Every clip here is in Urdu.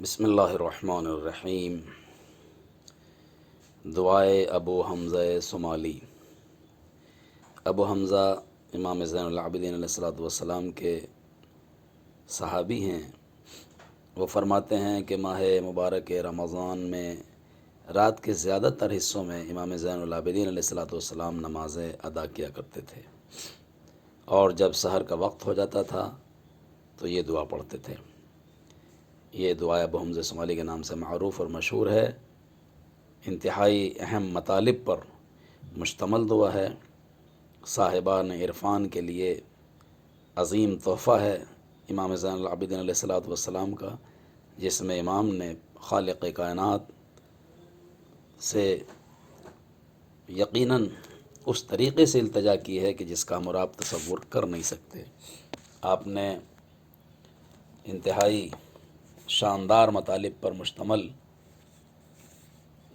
بسم اللہ الرحمن الرحیم۔ دعائے ابو حمزہ صومالی۔ ابو حمزہ امام زین العابدین علیہ السلام کے صحابی ہیں۔ وہ فرماتے ہیں کہ ماہ مبارک رمضان میں رات کے زیادہ تر حصوں میں امام زین العابدین علیہ السلام نمازیں ادا کیا کرتے تھے، اور جب سحر کا وقت ہو جاتا تھا تو یہ دعا پڑھتے تھے۔ یہ دعا ابو حمزہ صومالی کے نام سے معروف اور مشہور ہے۔ انتہائی اہم مطالب پر مشتمل دعا ہے۔ صاحبان عرفان کے لیے عظیم تحفہ ہے امام زین العابدین علیہ السلام کا، جس میں امام نے خالق کائنات سے یقیناً اس طریقے سے التجا کی ہے کہ جس کا ہم اور آپ تصور کر نہیں سکتے۔ آپ نے انتہائی شاندار مطالب پر مشتمل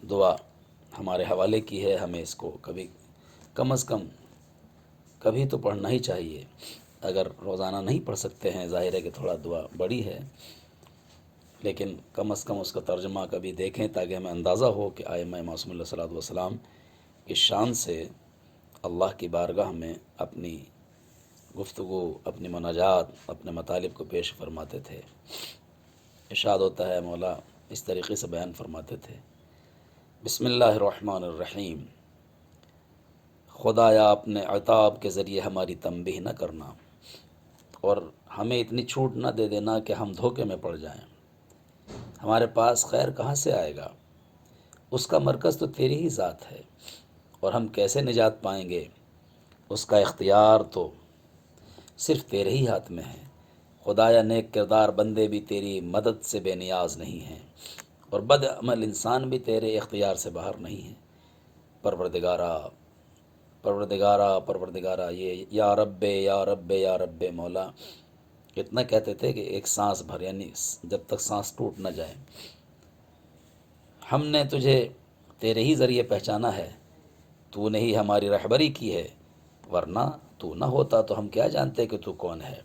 دعا ہمارے حوالے کی ہے۔ ہمیں اس کو کم از کم کبھی تو پڑھنا ہی چاہیے۔ اگر روزانہ نہیں پڑھ سکتے ہیں، ظاہر ہے کہ تھوڑا دعا بڑی ہے، لیکن کم از کم اس کا ترجمہ کبھی دیکھیں تاکہ ہمیں اندازہ ہو کہ ائمہ معصومین علیہ الصلوۃ والسلام کی شان سے اللہ کی بارگاہ میں اپنی گفتگو، اپنی مناجات، اپنے مطالب کو پیش فرماتے تھے۔ ارشاد ہوتا ہے، مولا اس طریقے سے بیان فرماتے تھے، بسم اللہ الرحمن الرحیم۔ خدایا اپنے عتاب کے ذریعے ہماری تنبیہ نہ کرنا، اور ہمیں اتنی چھوٹ نہ دے دینا کہ ہم دھوکے میں پڑ جائیں۔ ہمارے پاس خیر کہاں سے آئے گا؟ اس کا مرکز تو تیری ہی ذات ہے، اور ہم کیسے نجات پائیں گے؟ اس کا اختیار تو صرف تیرے ہی ہاتھ میں ہے۔ خدایا نیک کردار بندے بھی تیری مدد سے بے نیاز نہیں ہیں، اور بد عمل انسان بھی تیرے اختیار سے باہر نہیں ہے۔ پروردگارا یہ یا رب یا رب یا رب مولا اتنا کہتے تھے کہ ایک سانس بھر، یعنی جب تک سانس ٹوٹ نہ جائے۔ ہم نے تجھے تیرے ہی ذریعے پہچانا ہے، تو نے ہی ہماری رہبری کی ہے، ورنہ تو نہ ہوتا تو ہم کیا جانتے کہ تو کون ہے۔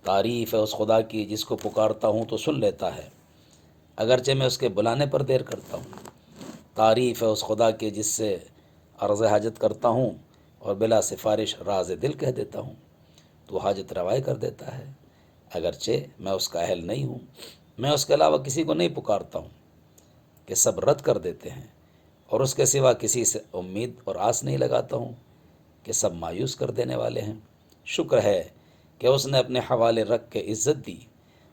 تعریف ہے اس خدا کی جس کو پکارتا ہوں تو سن لیتا ہے، اگرچہ میں اس کے بلانے پر دیر کرتا ہوں۔ تعریف ہے اس خدا کی جس سے عرض حاجت کرتا ہوں اور بلا سفارش راز دل کہہ دیتا ہوں، تو حاجت روائی کر دیتا ہے، اگرچہ میں اس کا اہل نہیں ہوں۔ میں اس کے علاوہ کسی کو نہیں پکارتا ہوں کہ سب رد کر دیتے ہیں، اور اس کے سوا کسی سے امید اور آس نہیں لگاتا ہوں کہ سب مایوس کر دینے والے ہیں۔ شکر ہے کہ اس نے اپنے حوالے رکھ کے عزت دی،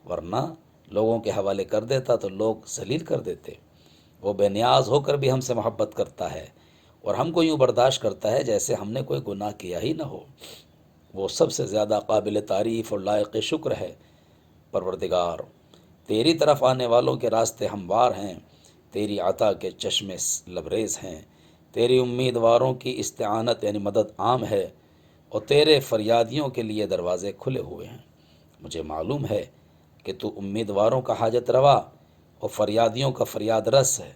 ورنہ لوگوں کے حوالے کر دیتا تو لوگ ذلیل کر دیتے۔ وہ بے نیاز ہو کر بھی ہم سے محبت کرتا ہے، اور ہم کو یوں برداشت کرتا ہے جیسے ہم نے کوئی گناہ کیا ہی نہ ہو۔ وہ سب سے زیادہ قابل تعریف اور لائق شکر ہے۔ پروردگار، تیری طرف آنے والوں کے راستے ہموار ہیں، تیری عطا کے چشمے لبریز ہیں، تیری امیدواروں کی استعانت یعنی مدد عام ہے، اور تیرے فریادیوں کے لیے دروازے کھلے ہوئے ہیں۔ مجھے معلوم ہے کہ تو امیدواروں کا حاجت روا اور فریادیوں کا فریاد رس ہے۔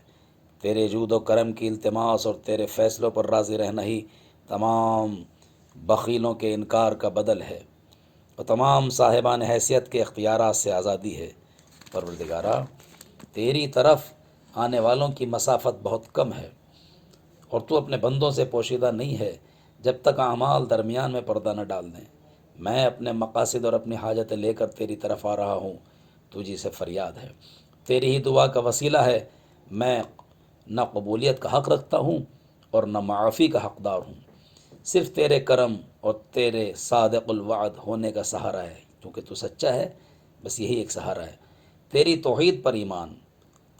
تیرے جود و کرم کی التماس اور تیرے فیصلوں پر راضی رہنا ہی تمام بخیلوں کے انکار کا بدل ہے، اور تمام صاحبان حیثیت کے اختیارات سے آزادی ہے۔ پروردگارا، تیری طرف آنے والوں کی مسافت بہت کم ہے، اور تو اپنے بندوں سے پوشیدہ نہیں ہے جب تک اعمال درمیان میں پردہ نہ ڈال دیں۔ میں اپنے مقاصد اور اپنی حاجتیں لے کر تیری طرف آ رہا ہوں، تجھی سے فریاد ہے۔ تیری ہی دعا کا وسیلہ ہے میں نہ قبولیت کا حق رکھتا ہوں اور نہ معافی کا حقدار ہوں۔ صرف تیرے کرم اور تیرے صادق الوعد ہونے کا سہارا ہے، کیونکہ تو سچا ہے، بس یہی ایک سہارا ہے۔ تیری توحید پر ایمان،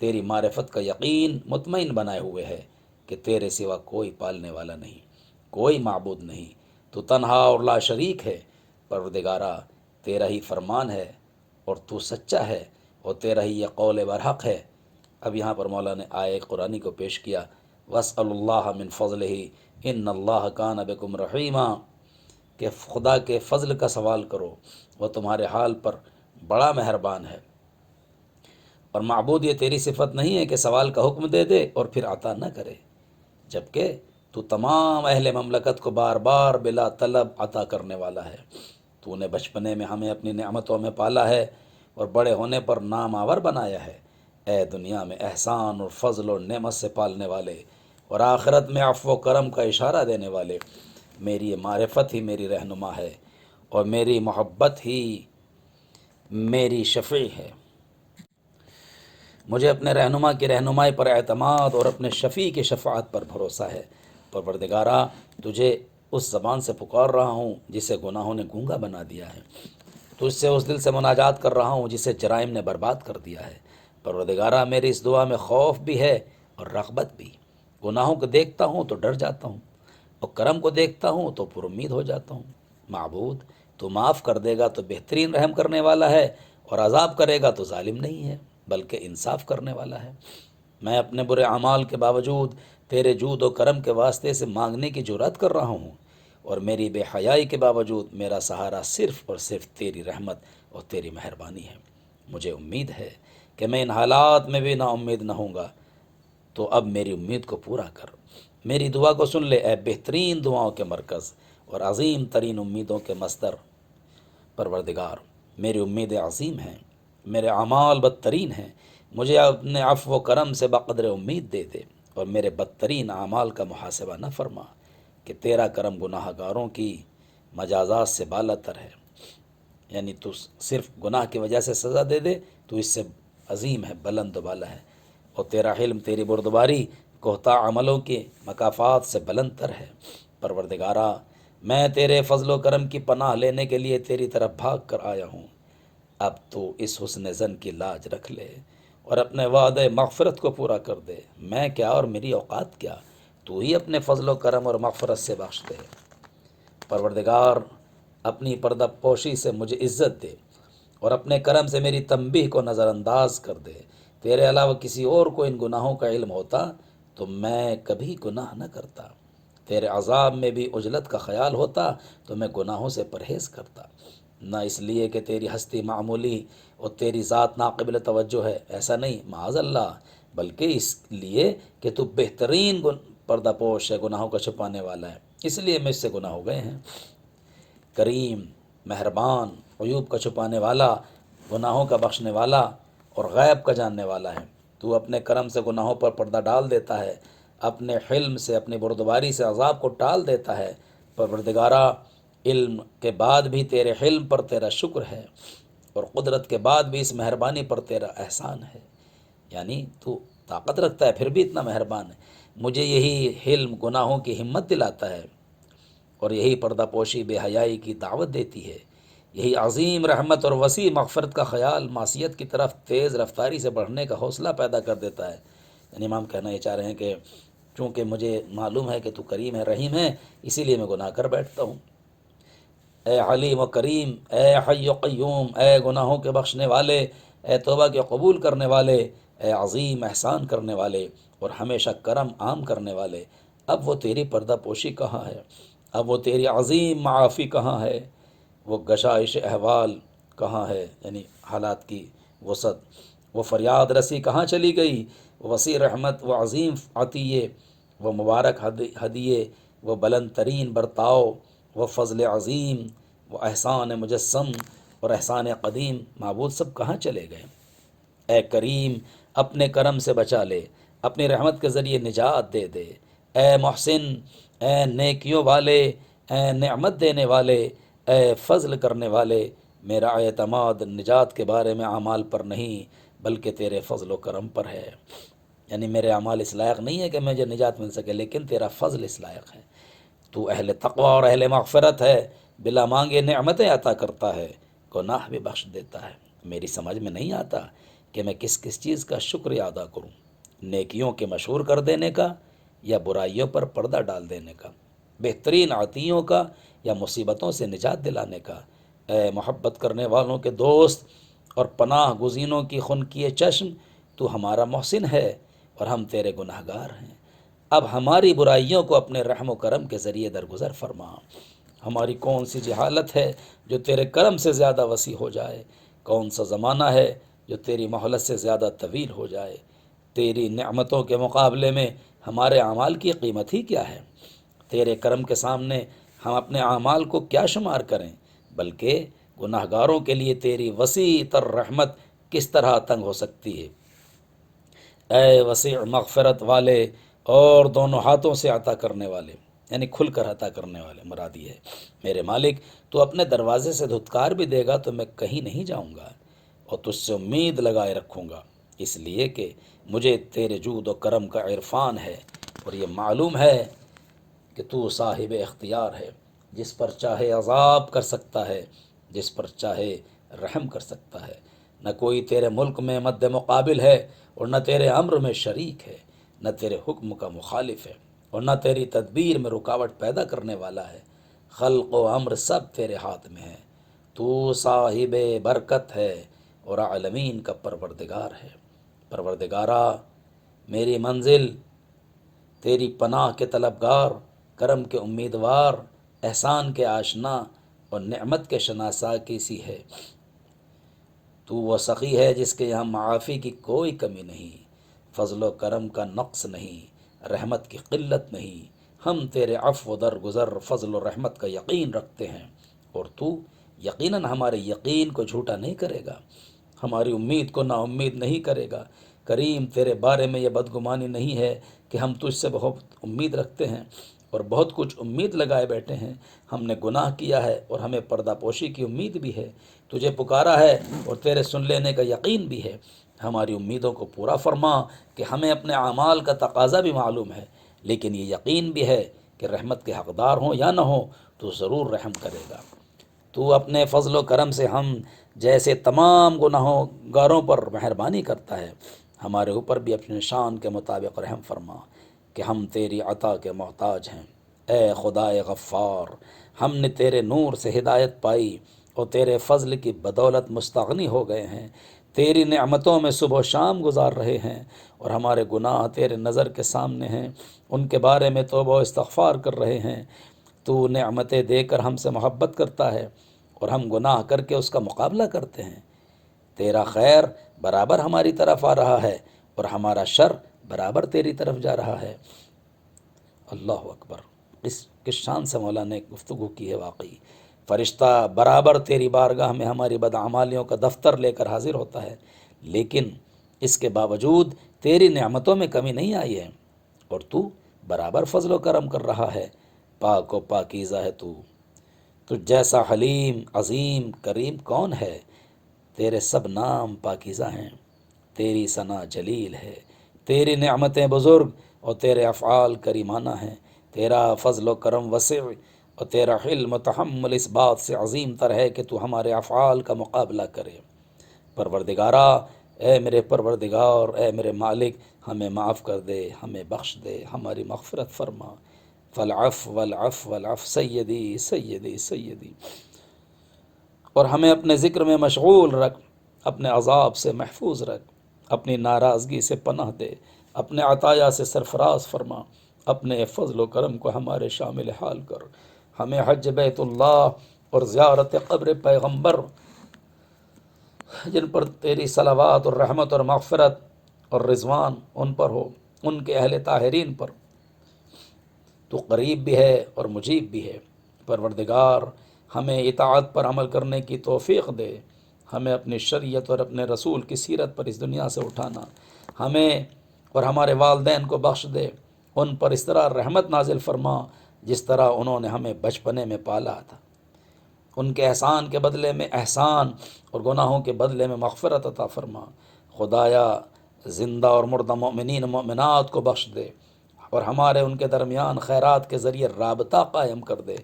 تیری معرفت کا یقین مطمئن بنائے ہوئے ہے کہ تیرے سوا کوئی پالنے والا نہیں، کوئی معبود نہیں، تو تنہا اور لا شریک ہے۔ پروردگارا، تیرا ہی فرمان ہے اور تو سچا ہے، اور تیرا ہی یہ قول برحق ہے۔ اب یہاں پر مولا نے آیہ قرآنی کو پیش کیا، وَاسْأَلُوا اللَّهَ مِنْ فَضْلِهِ إِنَّ اللَّهَ كَانَ بِكُمْ رَحِيمًا، کہ خدا کے فضل کا سوال کرو، وہ تمہارے حال پر بڑا مہربان ہے۔ اور معبود یہ تیری صفت نہیں ہے کہ سوال کا حکم دے دے اور پھر عطا نہ کرے، جبکہ تو تمام اہل مملکت کو بار بار بلا طلب عطا کرنے والا ہے۔ تو نے بچپنے میں ہمیں اپنی نعمتوں میں پالا ہے، اور بڑے ہونے پر نام آور بنایا ہے۔ اے دنیا میں احسان اور فضل اور نعمت سے پالنے والے اور آخرت میں عفو و کرم کا اشارہ دینے والے، میری یہ معرفت ہی میری رہنما ہے اور میری محبت ہی میری شفیع ہے۔ مجھے اپنے رہنما کی رہنمائی پر اعتماد اور اپنے شفیع کی شفاعت پر بھروسہ ہے۔ پروردگارا، تجھے اس زبان سے پکار رہا ہوں جسے گناہوں نے گونگا بنا دیا ہے، تجھ سے اس دل سے مناجات کر رہا ہوں جسے جرائم نے برباد کر دیا ہے۔ پروردگارا، میری اس دعا میں خوف بھی ہے اور رغبت بھی۔ گناہوں کو دیکھتا ہوں تو ڈر جاتا ہوں اور کرم کو دیکھتا ہوں تو پر امید ہو جاتا ہوں۔ معبود، تو معاف کر دے گا تو بہترین رحم کرنے والا ہے، اور عذاب کرے گا تو ظالم نہیں ہے بلکہ انصاف کرنے والا ہے۔ میں اپنے برے اعمال کے باوجود تیرے جود و کرم کے واسطے سے مانگنے کی جرات کر رہا ہوں، اور میری بے حیائی کے باوجود میرا سہارا صرف اور صرف تیری رحمت اور تیری مہربانی ہے۔ مجھے امید ہے کہ میں ان حالات میں بھی نا امید نہ ہوں گا، تو اب میری امید کو پورا کر۔ میری دعا کو سن لے اے بہترین دعاؤں کے مرکز اور عظیم ترین امیدوں کے مصدر۔ پروردگار، میری امیدیں عظیم ہیں، میرے اعمال بدترین ہیں، مجھے اپنے عفو و کرم سے بقدر امید دے دے اور میرے بدترین اعمال کا محاسبہ نہ فرما، کہ تیرا کرم گناہ گاروں کی مجازات سے بالا تر ہے۔ یعنی تو صرف گناہ کی وجہ سے سزا دے دے تو اس سے عظیم ہے، بلند و بالا ہے، اور تیرا حلم، تیری بردباری کوہتا عملوں کے مکافات سے بلند تر ہے۔ پروردگارا، میں تیرے فضل و کرم کی پناہ لینے کے لیے تیری طرف بھاگ کر آیا ہوں۔ اب تو اس حسن زن کی لاج رکھ لے اور اپنے وعدے مغفرت کو پورا کر دے۔ میں کیا اور میری اوقات کیا، تو ہی اپنے فضل و کرم اور مغفرت سے بخش دے۔ پروردگار، اپنی پردہ پوشی سے مجھے عزت دے اور اپنے کرم سے میری تنبیہ کو نظر انداز کر دے۔ تیرے علاوہ کسی اور کو ان گناہوں کا علم ہوتا تو میں کبھی گناہ نہ کرتا۔ تیرے عذاب میں بھی عجلت کا خیال ہوتا تو میں گناہوں سے پرہیز کرتا، نہ اس لیے کہ تیری ہستی معمولی اور تیری ذات ناقابل توجہ ہے، ایسا نہیں، معاذ اللہ، بلکہ اس لیے کہ تو بہترین پردہ پوش ہے، گناہوں کا چھپانے والا ہے، اس لیے مجھ سے گناہ ہو گئے ہیں۔ کریم، مہربان، عیوب کا چھپانے والا، گناہوں کا بخشنے والا اور غیب کا جاننے والا ہے۔ تو اپنے کرم سے گناہوں پر پردہ ڈال دیتا ہے، اپنے حلم سے، اپنی بردباری سے عذاب کو ٹال دیتا ہے۔ پروردگارا، علم کے بعد بھی تیرے حلم پر تیرا شکر ہے، اور قدرت کے بعد بھی اس مہربانی پر تیرا احسان ہے۔ یعنی تو طاقت رکھتا ہے پھر بھی اتنا مہربان ہے۔ مجھے یہی حلم گناہوں کی ہمت دلاتا ہے، اور یہی پردہ پوشی بے حیائی کی دعوت دیتی ہے۔ یہی عظیم رحمت اور وسیع مغفرت کا خیال معصیت کی طرف تیز رفتاری سے بڑھنے کا حوصلہ پیدا کر دیتا ہے۔ یعنی امام کہنا یہ چاہ رہے ہیں کہ چونکہ مجھے معلوم ہے کہ تو کریم ہے، رحیم ہے، اسی لیے میں گناہ کر بیٹھتا ہوں۔ اے حلیم و کریم، اے حی و قیوم، اے گناہوں کے بخشنے والے، اے توبہ کے قبول کرنے والے، اے عظیم احسان کرنے والے اور ہمیشہ کرم عام کرنے والے، اب وہ تیری پردہ پوشی کہاں ہے؟ اب وہ تیری عظیم معافی کہاں ہے؟ وہ گشائش احوال کہاں ہے؟ یعنی حالات کی وسعت، وہ فریاد رسی کہاں چلی گئی؟ وہ وسیع رحمت، وہ عظیم عطیے، وہ مبارک ہدیے، وہ بلند ترین برتاؤ، وہ فضل عظیم، وہ احسان مجسم اور احسان قدیم، معبود سب کہاں چلے گئے؟ اے کریم، اپنے کرم سے بچا لے، اپنی رحمت کے ذریعے نجات دے دے۔ اے محسن، اے نیکیوں والے، اے نعمت دینے والے، اے فضل کرنے والے، میرا اعتماد نجات کے بارے میں اعمال پر نہیں بلکہ تیرے فضل و کرم پر ہے۔ یعنی میرے اعمال اس لائق نہیں ہے کہ مجھے نجات مل سکے، لیکن تیرا فضل اس لائق ہے۔ تو اہل تقوی اور اہل مغفرت ہے، بلا مانگے نعمتیں عطا کرتا ہے، گناہ بھی بخش دیتا ہے۔ میری سمجھ میں نہیں آتا کہ میں کس کس چیز کا شکریہ ادا کروں، نیکیوں کے مشہور کر دینے کا یا برائیوں پر پردہ ڈال دینے کا، بہترین عطیوں کا یا مصیبتوں سے نجات دلانے کا۔ اے محبت کرنے والوں کے دوست اور پناہ گزینوں کی خنکی چشم، تو ہمارا محسن ہے اور ہم تیرے گناہ گار ہیں۔ اب ہماری برائیوں کو اپنے رحم و کرم کے ذریعے درگزر فرما۔ ہماری کون سی جہالت ہے جو تیرے کرم سے زیادہ وسیع ہو جائے؟ کون سا زمانہ ہے جو تیری مہلت سے زیادہ طویل ہو جائے؟ تیری نعمتوں کے مقابلے میں ہمارے اعمال کی قیمت ہی کیا ہے؟ تیرے کرم کے سامنے ہم اپنے اعمال کو کیا شمار کریں؟ بلکہ گناہ گاروں کے لیے تیری وسیع تر رحمت کس طرح تنگ ہو سکتی ہے؟ اے وسیع مغفرت والے اور دونوں ہاتھوں سے عطا کرنے والے، یعنی کھل کر عطا کرنے والے مراد یہ ہے۔ میرے مالک، تو اپنے دروازے سے دھتکار بھی دے گا تو میں کہیں نہیں جاؤں گا، اور تجھ سے امید لگائے رکھوں گا، اس لیے کہ مجھے تیرے جود و کرم کا عرفان ہے، اور یہ معلوم ہے کہ تو صاحب اختیار ہے، جس پر چاہے عذاب کر سکتا ہے، جس پر چاہے رحم کر سکتا ہے۔ نہ کوئی تیرے ملک میں مد مقابل ہے، اور نہ تیرے امر میں شریک ہے، نہ تیرے حکم کا مخالف ہے، اور نہ تیری تدبیر میں رکاوٹ پیدا کرنے والا ہے۔ خلق و امر سب تیرے ہاتھ میں ہے، تو صاحب برکت ہے اور عالمین کا پروردگار ہے۔ پروردگارا، میری منزل تیری پناہ کے طلبگار، کرم کے امیدوار، احسان کے آشنا اور نعمت کے شناسا کی سی ہے۔ تو وہ سخی ہے جس کے یہاں معافی کی کوئی کمی نہیں، فضل و کرم کا نقص نہیں، رحمت کی قلت نہیں۔ ہم تیرے عفو درگزر، فضل و رحمت کا یقین رکھتے ہیں، اور تو یقیناً ہمارے یقین کو جھوٹا نہیں کرے گا، ہماری امید کو نا امید نہیں کرے گا۔ کریم، تیرے بارے میں یہ بدگمانی نہیں ہے کہ ہم تجھ سے بہت امید رکھتے ہیں اور بہت کچھ امید لگائے بیٹھے ہیں۔ ہم نے گناہ کیا ہے اور ہمیں پردہ پوشی کی امید بھی ہے، تجھے پکارا ہے اور تیرے سن لینے کا یقین بھی ہے۔ ہماری امیدوں کو پورا فرما کہ ہمیں اپنے اعمال کا تقاضا بھی معلوم ہے، لیکن یہ یقین بھی ہے کہ رحمت کے حقدار ہوں یا نہ ہوں تو ضرور رحم کرے گا۔ تو اپنے فضل و کرم سے ہم جیسے تمام گناہوں گاروں پر مہربانی کرتا ہے، ہمارے اوپر بھی اپنے شان کے مطابق رحم فرما کہ ہم تیری عطا کے محتاج ہیں۔ اے خدائے غفار، ہم نے تیرے نور سے ہدایت پائی اور تیرے فضل کی بدولت مستغنی ہو گئے ہیں، تیری نعمتوں میں صبح و شام گزار رہے ہیں، اور ہمارے گناہ تیرے نظر کے سامنے ہیں، ان کے بارے میں توبہ و استغفار کر رہے ہیں۔ تو نعمتیں دے کر ہم سے محبت کرتا ہے، اور ہم گناہ کر کے اس کا مقابلہ کرتے ہیں۔ تیرا خیر برابر ہماری طرف آ رہا ہے، اور ہمارا شر برابر تیری طرف جا رہا ہے۔ اللہ اکبر! کس شان سے مولا نے گفتگو کی ہے واقعی۔ فرشتہ برابر تیری بارگاہ میں ہماری بدعمالیوں کا دفتر لے کر حاضر ہوتا ہے، لیکن اس کے باوجود تیری نعمتوں میں کمی نہیں آئی ہے، اور تو برابر فضل و کرم کر رہا ہے۔ پاک و پاکیزہ ہے تو جیسا حلیم، عظیم، کریم کون ہے؟ تیرے سب نام پاکیزہ ہیں، تیری ثنا جلیل ہے، تیری نعمتیں بزرگ اور تیرے افعال کریمانہ ہیں، تیرا فضل و کرم وسع اور تیرا حلم و تحمل اس بات سے عظیم تر ہے کہ تو ہمارے افعال کا مقابلہ کرے۔ پروردگارا، اے میرے پروردگار، اے میرے مالک، ہمیں معاف کر دے، ہمیں بخش دے، ہماری مغفرت فرما۔ فالعف والعف والعف سیدی سیدی سیدی، اور ہمیں اپنے ذکر میں مشغول رکھ، اپنے عذاب سے محفوظ رکھ، اپنی ناراضگی سے پناہ دے، اپنے عطایا سے سرفراز فرما، اپنے فضل و کرم کو ہمارے شامل حال کر۔ ہمیں حج بیت اللہ اور زیارت قبر پیغمبر، جن پر تیری صلوات اور رحمت اور مغفرت اور رضوان ان پر ہو، ان کے اہل طاہرین پر، تو قریب بھی ہے اور مجیب بھی ہے۔ پروردگار، ہمیں اطاعت پر عمل کرنے کی توفیق دے، ہمیں اپنی شریعت اور اپنے رسول کی سیرت پر اس دنیا سے اٹھانا، ہمیں اور ہمارے والدین کو بخش دے، ان پر اس طرح رحمت نازل فرما جس طرح انہوں نے ہمیں بچپنے میں پالا تھا۔ ان کے احسان کے بدلے میں احسان اور گناہوں کے بدلے میں مغفرت عطا فرما۔ خدایا، زندہ اور مردہ مومنین و مومنات کو بخش دے، اور ہمارے ان کے درمیان خیرات کے ذریعے رابطہ قائم کر دے۔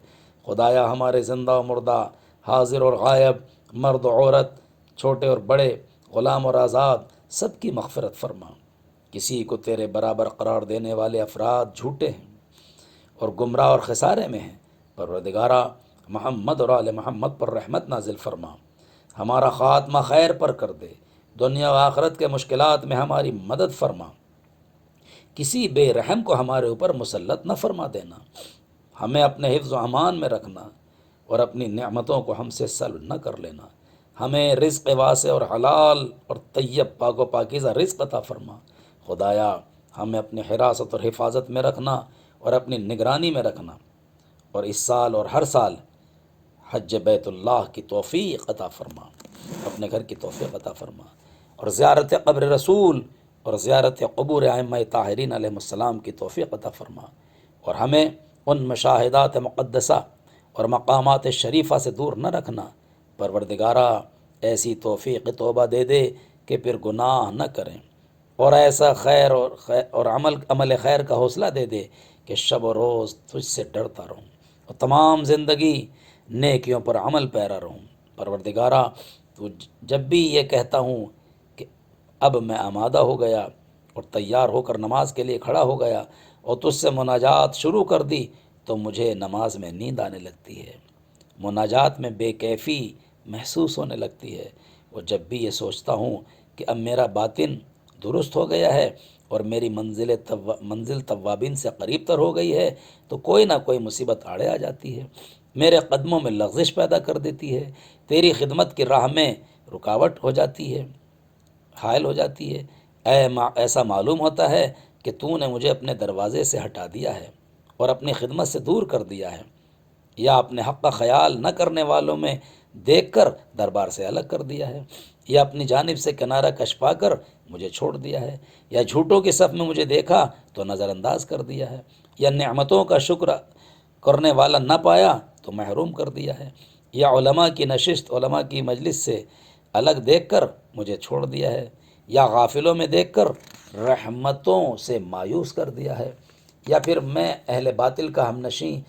خدایا، ہمارے زندہ و مردہ، حاضر اور غائب، مرد و عورت، چھوٹے اور بڑے، غلام اور آزاد، سب کی مغفرت فرما۔ کسی کو تیرے برابر قرار دینے والے افراد جھوٹے ہیں اور گمراہ اور خسارے میں ہیں۔ پروردگارا، محمد اور آل محمد پر رحمت نازل فرما، ہمارا خاتمہ خیر پر کر دے، دنیا و آخرت کے مشکلات میں ہماری مدد فرما، کسی بے رحم کو ہمارے اوپر مسلط نہ فرما دینا، ہمیں اپنے حفظ و امان میں رکھنا، اور اپنی نعمتوں کو ہم سے سلب نہ کر لینا۔ ہمیں رزق واسع اور حلال اور طیب پاک و پاکیزہ رزق عطا فرما۔ خدایا، ہمیں اپنی حراست اور حفاظت میں رکھنا اور اپنی نگرانی میں رکھنا، اور اس سال اور ہر سال حج بیت اللہ کی توفیق عطا فرما، اپنے گھر کی توفیق عطا فرما، اور زیارت قبر رسول اور زیارت قبور ائمہ طاہرین علیہ السلام کی توفیق عطا فرما، اور ہمیں ان مشاہدات مقدسہ اور مقامات شریفہ سے دور نہ رکھنا۔ پروردگارا ایسی توفیق توبہ دے دے کہ پھر گناہ نہ کریں، اور ایسا خیر اور عمل خیر کا حوصلہ دے دے کہ شب و روز تجھ سے ڈرتا رہوں اور تمام زندگی نیکیوں پر عمل پیرا رہوں۔ پروردگارا تو جب بھی یہ کہتا ہوں کہ اب میں آمادہ ہو گیا اور تیار ہو کر نماز کے لیے کھڑا ہو گیا اور تجھ سے مناجات شروع کر دی، تو مجھے نماز میں نیند آنے لگتی ہے، مناجات میں بے کیفی محسوس ہونے لگتی ہے۔ اور جب بھی یہ سوچتا ہوں کہ اب میرا باطن درست ہو گیا ہے اور میری منزل توابین سے قریب تر ہو گئی ہے، تو کوئی نہ کوئی مصیبت آڑے آ جاتی ہے، میرے قدموں میں لغزش پیدا کر دیتی ہے، تیری خدمت کی راہ میں رکاوٹ ہو جاتی ہے، حائل ہو جاتی ہے۔ ایسا معلوم ہوتا ہے کہ تو نے مجھے اپنے دروازے سے ہٹا دیا ہے اور اپنی خدمت سے دور کر دیا ہے، یا اپنے حق کا خیال نہ کرنے والوں میں دیکھ کر دربار سے الگ کر دیا ہے، یا اپنی جانب سے کنارہ کش پا کر مجھے چھوڑ دیا ہے، یا جھوٹوں کی صف میں مجھے دیکھا تو نظر انداز کر دیا ہے، یا نعمتوں کا شکر کرنے والا نہ پایا تو محروم کر دیا ہے، یا علماء کی نشست، علماء کی مجلس سے الگ دیکھ کر مجھے چھوڑ دیا ہے، یا غافلوں میں دیکھ کر رحمتوں سے مایوس کر دیا ہے، یا پھر میں اہل باطل کا ہمنشیں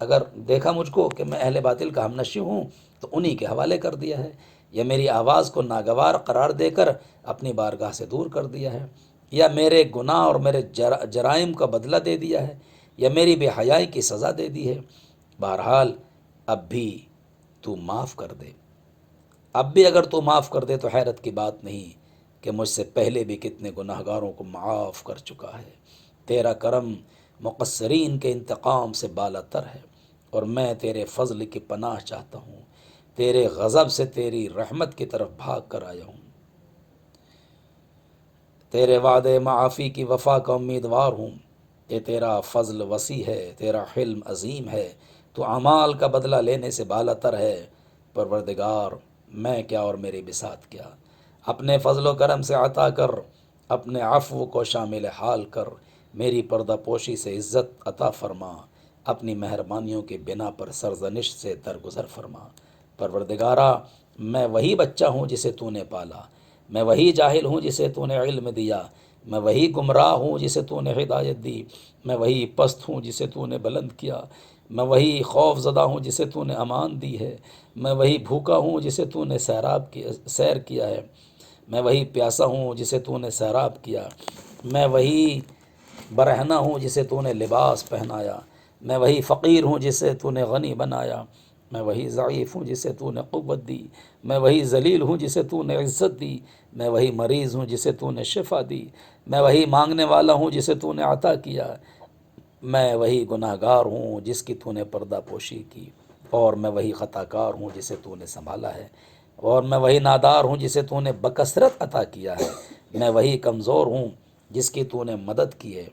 اگر دیکھا مجھ کو کہ میں اہل باطل کا ہمنشیں ہوں تو انہی کے حوالے کر دیا ہے، یا میری آواز کو ناگوار قرار دے کر اپنی بارگاہ سے دور کر دیا ہے، یا میرے گناہ اور میرے جرائم کا بدلہ دے دیا ہے، یا میری بے حیائی کی سزا دے دی ہے۔ بہرحال اب بھی تو معاف کر دے، اب بھی اگر تو معاف کر دے تو حیرت کی بات نہیں کہ مجھ سے پہلے بھی کتنے گناہ گاروں کو معاف کر چکا ہے۔ تیرا کرم مقصرین کے انتقام سے بالا تر ہے، اور میں تیرے فضل کی پناہ چاہتا ہوں، تیرے غضب سے تیری رحمت کی طرف بھاگ کر آیا ہوں، تیرے وعدے معافی کی وفا کا امیدوار ہوں، کہ تیرا فضل وسیع ہے، تیرا حلم عظیم ہے، تو اعمال کا بدلہ لینے سے بالا تر ہے۔ پروردگار میں کیا اور میری بساط کیا، اپنے فضل و کرم سے عطا کر، اپنے عفو کو شامل حال کر، میری پردہ پوشی سے عزت عطا فرما، اپنی مہربانیوں کی بنا پر سرزنش سے درگزر فرما۔ پروردگارا میں وہی بچہ ہوں جسے تو نے پالا، میں وہی جاہل ہوں جسے تو نے علم دیا، میں وہی گمراہ ہوں جسے تو نے ہدایت دی، میں وہی پست ہوں جسے تو نے بلند کیا، میں وہی خوف زدہ ہوں جسے تو نے امان دی ہے، میں وہی بھوکا ہوں جسے تو نے سیر کیا ہے، میں وہی پیاسا ہوں جسے تو نے سیراب کیا، میں وہی برہنہ ہوں جسے تو نے لباس پہنایا، میں وہی فقیر ہوں جسے تو نے غنی بنایا، میں وہی ضعیف ہوں جسے تو نے قوت دی، میں وہی ذلیل ہوں جسے تو نے عزت دی، میں وہی مریض ہوں جسے تو نے شفا دی، میں وہی مانگنے والا ہوں جسے تو نے عطا کیا، میں وہی گناہ گار ہوں جس کی تو نے پردہ پوشی کی، اور میں وہی خطا کار ہوں جسے تو نے سنبھالا ہے، اور میں وہی نادار ہوں جسے تو نے بکثرت عطا کیا ہے، میں وہی کمزور ہوں جس کی تو نے مدد کی ہے،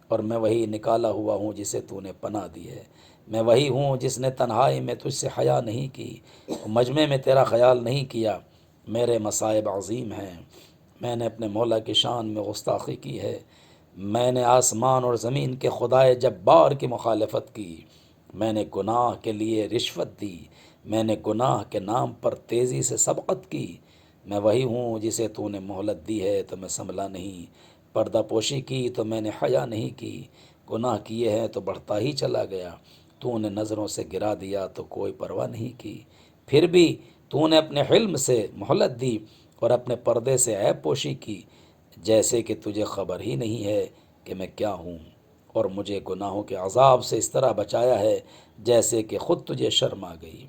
اور میں وہی نکالا ہوا ہوں جسے تو نے پناہ دی ہے، میں وہی ہوں جس نے تنہائی میں تجھ سے حیا نہیں کی، مجمع میں تیرا خیال نہیں کیا۔ میرے مصائب عظیم ہیں، میں نے اپنے مولا کی شان میں گستاخی کی ہے، میں نے آسمان اور زمین کے خدائے جبار کی مخالفت کی، میں نے گناہ کے لیے رشوت دی، میں نے گناہ کے نام پر تیزی سے سبقت کی، میں وہی ہوں جسے تو نے مہلت دی ہے تو میں سنبھلا نہیں، پردہ پوشی کی تو میں نے حیا نہیں کی، گناہ کیے ہیں تو بڑھتا ہی چلا گیا، تو نے نظروں سے گرا دیا تو کوئی پرواہ نہیں کی، پھر بھی تو نے اپنے حلم سے مہلت دی اور اپنے پردے سے عیب پوشی کی، جیسے کہ تجھے خبر ہی نہیں ہے کہ میں کیا ہوں، اور مجھے گناہوں کے عذاب سے اس طرح بچایا ہے جیسے کہ خود تجھے شرم آ گئی۔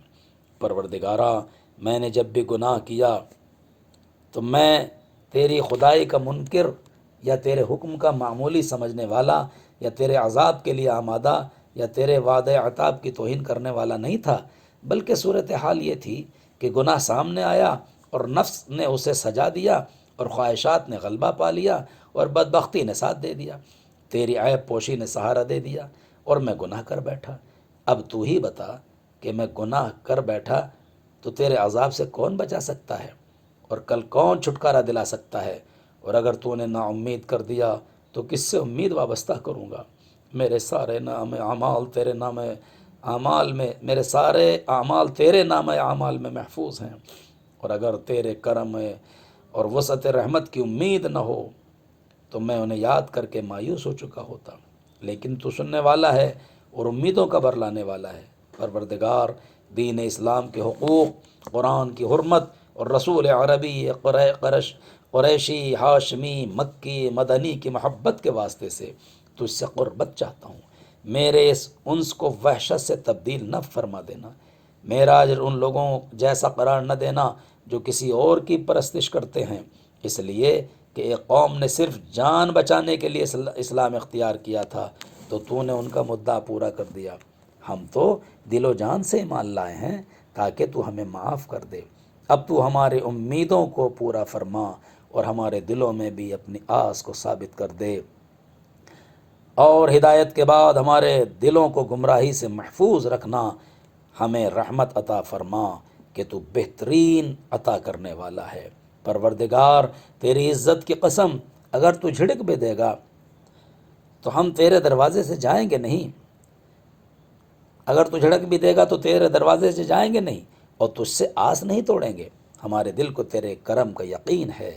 پروردگارا میں نے جب بھی گناہ کیا تو میں تیری خدائی کا منکر یا تیرے حکم کا معمولی سمجھنے والا یا تیرے عذاب کے لیے آمادہ یا تیرے وعدہ عطاب کی توہین کرنے والا نہیں تھا، بلکہ صورتحال یہ تھی کہ گناہ سامنے آیا اور نفس نے اسے سجا دیا اور خواہشات نے غلبہ پا لیا اور بدبختی نے ساتھ دے دیا، تیری عیب پوشی نے سہارا دے دیا اور میں گناہ کر بیٹھا۔ اب تو ہی بتا کہ میں گناہ کر بیٹھا تو تیرے عذاب سے کون بچا سکتا ہے، اور کل کون چھٹکارا دلا سکتا ہے، اور اگر تو نے نا امید کر دیا تو کس سے امید وابستہ کروں گا؟ میرے سارے نام اعمال تیرے نام اعمال میں میرے سارے اعمال تیرے نام اعمال میں محفوظ ہیں، اور اگر تیرے کرم اور وسعت رحمت کی امید نہ ہو تو میں انہیں یاد کر کے مایوس ہو چکا ہوتا، لیکن تو سننے والا ہے اور امیدوں کا برلانے والا ہے۔ پروردگار، دین اسلام کے حقوق، قرآن کی حرمت اور رسول عربی قریشی ہاشمی مکی مدنی کی محبت کے واسطے سے تجھ سے قربت چاہتا ہوں۔ میرے اس انس کو وحشت سے تبدیل نہ فرما دینا، میرا اجر ان لوگوں جیسا قرار نہ دینا جو کسی اور کی پرستش کرتے ہیں، اس لیے کہ ایک قوم نے صرف جان بچانے کے لیے اسلام اختیار کیا تھا تو نے ان کا مدعا پورا کر دیا۔ ہم تو دل و جان سے ایمان لائے ہیں تاکہ تو ہمیں معاف کر دے۔ اب تو ہمارے امیدوں کو پورا فرما اور ہمارے دلوں میں بھی اپنی آس کو ثابت کر دے، اور ہدایت کے بعد ہمارے دلوں کو گمراہی سے محفوظ رکھنا۔ ہمیں رحمت عطا فرما کہ تو بہترین عطا کرنے والا ہے۔ پروردگار، تیری عزت کی قسم، اگر تو جھڑک بھی دے گا تو ہم تیرے دروازے سے جائیں گے نہیں، اگر تو جھڑک بھی دے گا تو تیرے دروازے سے جائیں گے نہیں، اور تجھ سے آس نہیں توڑیں گے۔ ہمارے دل کو تیرے کرم کا یقین ہے۔